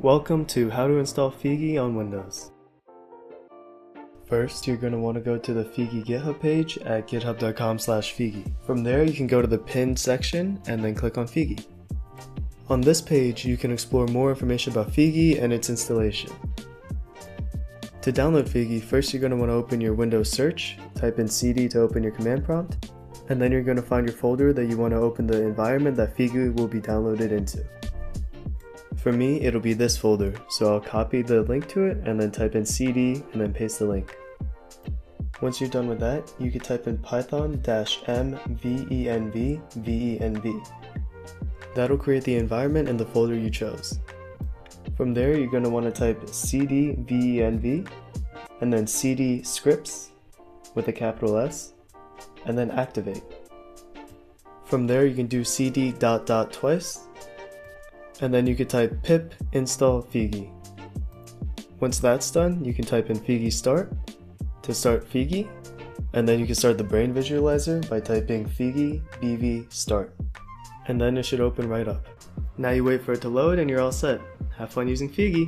Welcome to How to Install FEAGI on Windows. First, you're going to want to go to the FEAGI GitHub page at github.com/FEAGI. From there, you can go to the pinned section and then click on FEAGI. On this page, you can explore more information about FEAGI and its installation. To download FEAGI, first you're going to want to open your Windows search, type in cd to open your command prompt, and then you're going to find your folder that you want to open the environment that FEAGI will be downloaded into. For me, it'll be this folder, so I'll copy the link to it and then type in cd and then paste the link. Once you're done with that, you can type in python-mvenv. That'll create the environment and the folder you chose. From there, you're going to want to type cd venv and then cd scripts with a capital S and then activate. From there, you can do cd ... twice, and then you can type pip install FEAGI. Once that's done, you can type in FEAGI start to start FEAGI, and then you can start the brain visualizer by typing FEAGI bv start, and then it should open right up. Now you wait for it to load and you're all set. Have fun using FEAGI!